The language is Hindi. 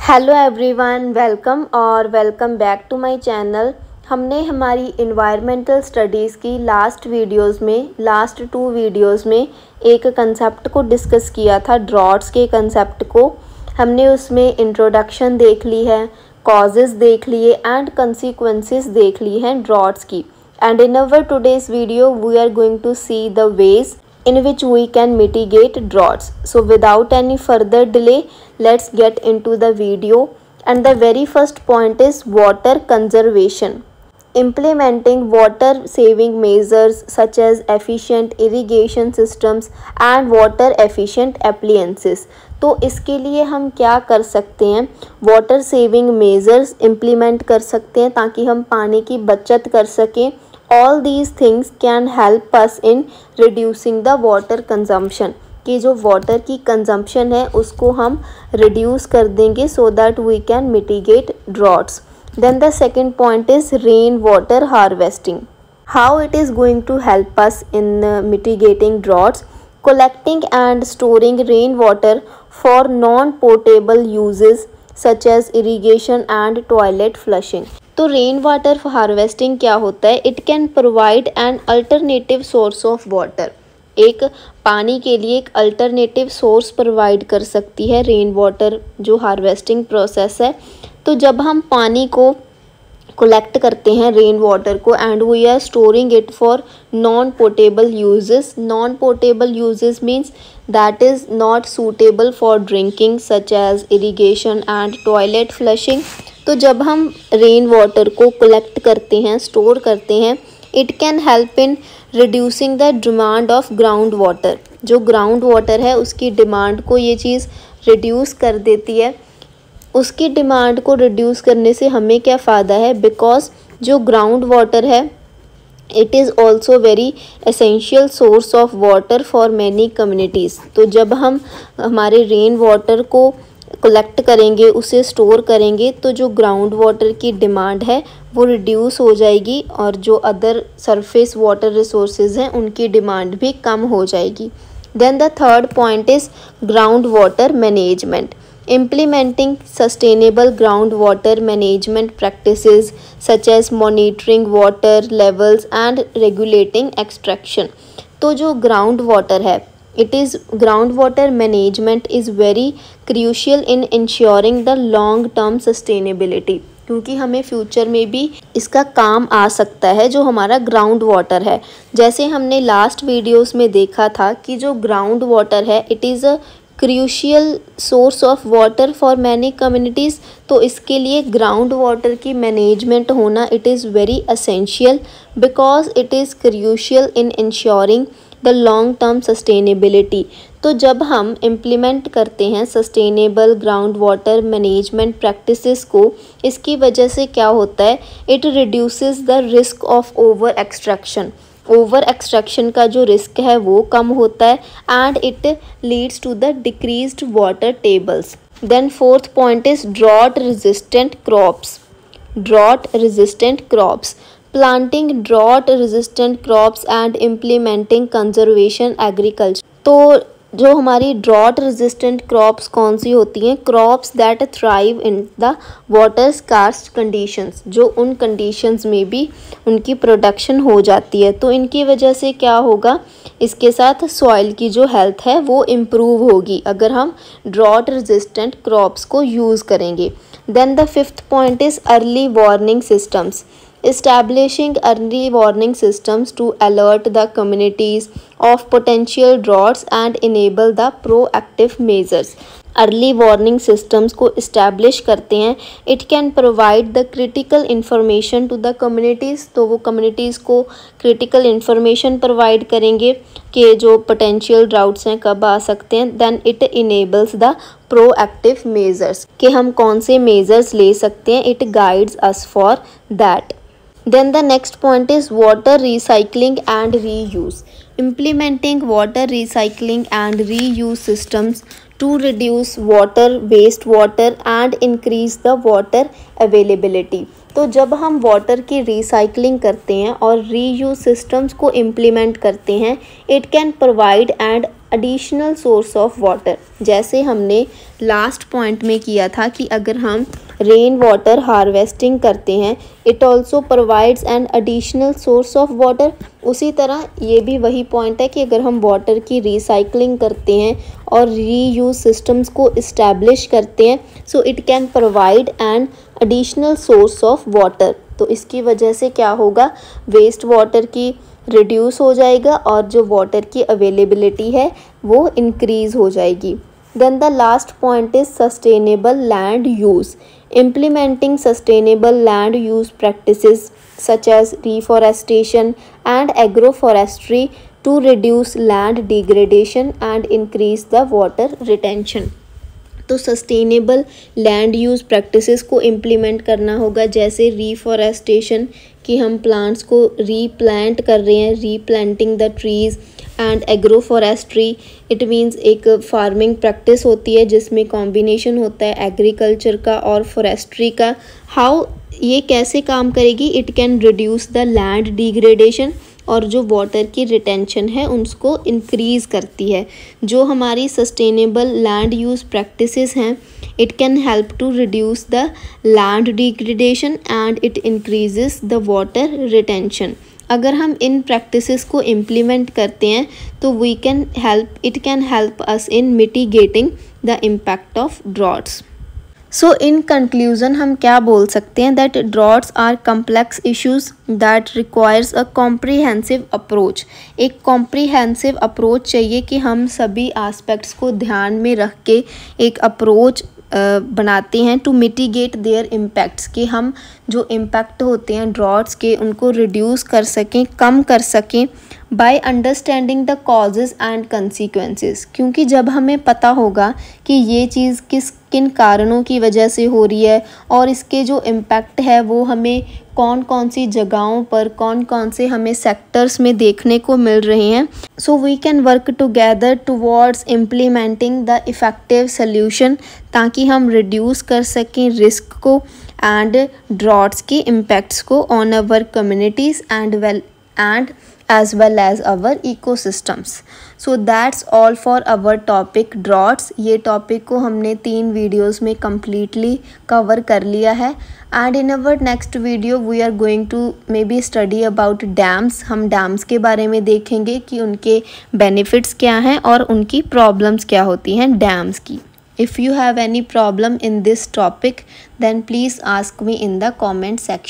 Hello everyone, welcome back to my channel. हमने हमारी इन्वायरमेंटल स्टडीज़ की लास्ट टू वीडियोस में एक कंसेप्ट को डिस्कस किया था, ड्रॉट्स के कंसेप्ट को। हमने उसमें इंट्रोडक्शन देख ली है, कॉजेज़ देख लिए एंड कंसिक्वेंसेस देख ली हैं ड्रॉट्स की। And in our today's video we are going to see the ways in which we can mitigate droughts. So without any further delay, let's get into the video. And the very first point is water conservation. Implementing water saving measures such as efficient irrigation systems and water efficient appliances. तो इसके लिए हम क्या कर सकते हैं? वाटर सेविंग मेजर्स इम्प्लीमेंट कर सकते हैं ताकि हम पानी की बचत कर सकें। All these things can help us in reducing the water consumption, कि जो वाटर की कंजम्पशन है उसको हम रिड्यूस कर देंगे so that we can mitigate droughts. Then the second point is rain water harvesting. How it is going to help us in mitigating droughts? Collecting and storing rainwater for non-potable uses such as irrigation and toilet flushing. तो रेन वाटर हार्वेस्टिंग क्या होता है? It can provide an alternative source of water. एक पानी के लिए एक अल्टरनेटिव सोर्स प्रोवाइड कर सकती है रेन वाटर जो हार्वेस्टिंग प्रोसेस है। तो जब हम पानी को कलेक्ट करते हैं रेन वाटर को and we are storing it for non portable uses means that is not suitable for drinking such as irrigation and toilet flushing. तो जब हम रेन वाटर को कलेक्ट करते हैं, स्टोर करते हैं, it can help in reducing the demand of ground water. जो ग्राउंड वाटर है उसकी डिमांड को ये चीज़ रिड्यूस कर देती है। उसकी डिमांड को रिड्यूस करने से हमें क्या फ़ायदा है? बिकॉज जो ग्राउंड वाटर है it is also very essential source of water for many communities. तो जब हम हमारे रेन वाटर को कलेक्ट करेंगे, उसे स्टोर करेंगे, तो जो ग्राउंड वाटर की डिमांड है वो रिड्यूस हो जाएगी और जो अदर सरफेस वाटर रिसोर्सेज हैं उनकी डिमांड भी कम हो जाएगी। Then the third point is ground water management. Implementing sustainable groundwater management practices such as monitoring water levels and regulating extraction. तो जो ग्राउंड वाटर है ground water management is very crucial in ensuring the long term sustainability, क्योंकि हमें फ्यूचर में भी इसका काम आ सकता है जो हमारा ग्राउंड वाटर है। जैसे हमने लास्ट वीडियोस में देखा था कि जो ग्राउंड वाटर है it is a crucial source of water for many communities. तो इसके लिए ग्राउंड वाटर की मैनेजमेंट होना it is very essential because it is crucial in ensuring the long term sustainability. तो जब हम इम्प्लीमेंट करते हैं sustainable ground water management practices को, इसकी वजह से क्या होता है? It reduces the risk of over extraction का जो रिस्क है वो कम होता है and it leads to the decreased water tables. Then fourth point is drought resistant crops. Planting drought resistant crops and implementing conservation agriculture. तो जो हमारी ड्रॉट रेजिस्टेंट क्रॉप्स कौन सी होती हैं? Crops that thrive in the water scarce conditions, जो उन कंडीशंस में भी उनकी प्रोडक्शन हो जाती है। तो इनकी वजह से क्या होगा? इसके साथ सॉइल की जो हेल्थ है वो इम्प्रूव होगी अगर हम ड्रॉट रेजिस्टेंट क्रॉप्स को यूज़ करेंगे। Then the fifth point is early warning systems. Establishing early warning systems to alert the communities of potential droughts and enable the proactive measures. Early warning systems को इस्टेब्लिश करते हैं। It can provide the critical information to the communities. तो वो कम्युनिटीज़ को क्रिटिकल इन्फॉर्मेशन प्रोवाइड करेंगे कि जो पोटेंशियल ड्राउट्स हैं कब आ सकते हैं। Then it enables the proactive measures, कि हम कौन से मेजर्स ले सकते हैं। It guides us for that. Then the next point is water recycling and reuse. Implementing water recycling and reuse systems to reduce water wastewater and increase the water availability. तो जब हम वाटर की रिसाइकलिंग करते हैं और रीयूज सिस्टम्स को इम्प्लीमेंट करते हैं, it can provide and additional source of water. जैसे हमने लास्ट पॉइंट में किया था कि अगर हम रेन वाटर हार्वेस्टिंग करते हैं, it also provides an additional source of water. उसी तरह ये भी वही पॉइंट है कि अगर हम वाटर की रिसाइकलिंग करते हैं और रीयूज सिस्टम्स को इस्टेब्लिश करते हैं, so it can provide an additional source of water. तो इसकी वजह से क्या होगा, वेस्ट वाटर की रिड्यूस हो जाएगा और जो वाटर की अवेलेबिलिटी है वो इंक्रीज़ हो जाएगी। Then the last point is sustainable land use. Implementing sustainable land use practices such as reforestation and agroforestry to reduce land degradation and increase the water retention। तो सस्टेनेबल लैंड यूज़ प्रैक्टिसेस को इम्प्लीमेंट करना होगा, जैसे रीफॉरेस्टेशन कि हम प्लांट्स को रीप्लांट कर रहे हैं, replanting the trees. And agroforestry it means एक फार्मिंग प्रैक्टिस होती है जिसमें कॉम्बिनेशन होता है एग्रीकल्चर का और फॉरेस्ट्री का। हाउ ये कैसे काम करेगी, it can reduce the land degradation, और जो वाटर की रिटेंशन है उसको इंक्रीज़ करती है। जो हमारी सस्टेनेबल लैंड यूज़ प्रैक्टिसेस हैं, it can help to reduce the land degradation and it increases the water retention. अगर हम इन प्रैक्टिसेस को इम्प्लीमेंट करते हैं तो it can help us in mitigating the impact of droughts. So in conclusion हम क्या बोल सकते हैं, that droughts are complex issues that requires a comprehensive approach. एक कॉम्प्रिहेंसिव अप्रोच चाहिए कि हम सभी एस्पेक्ट्स को ध्यान में रख के एक अप्रोच बनाते हैं टू मिटिगेट देयर इम्पैक्ट्स, कि हम जो इम्पैक्ट होते हैं ड्रॉट्स के उनको रिड्यूस कर सकें, कम कर सकें by understanding the causes and consequences. क्योंकि जब हमें पता होगा कि ये चीज़ किन कारणों की वजह से हो रही है और इसके जो इम्पैक्ट है वो हमें कौन कौन सी जगहों पर, कौन कौन से हमें सेक्टर्स में देखने को मिल रहे हैं, so we can work together towards implementing the effective solution, ताकि हम रिड्यूस कर सकें रिस्क को एंड ड्रॉट्स के इम्पैक्ट्स को on our communities and as well as our ecosystems. So that's all for our topic droughts। ये टॉपिक को हमने 3 वीडियोज़ में completely कवर कर लिया है। And in our next video we are going to maybe study about dams. हम डैम्स के बारे में देखेंगे कि उनके बेनिफिट्स क्या हैं और उनकी प्रॉब्लम्स क्या होती हैं डैम्स की। If you have any problem in this topic then please ask me in the comment section।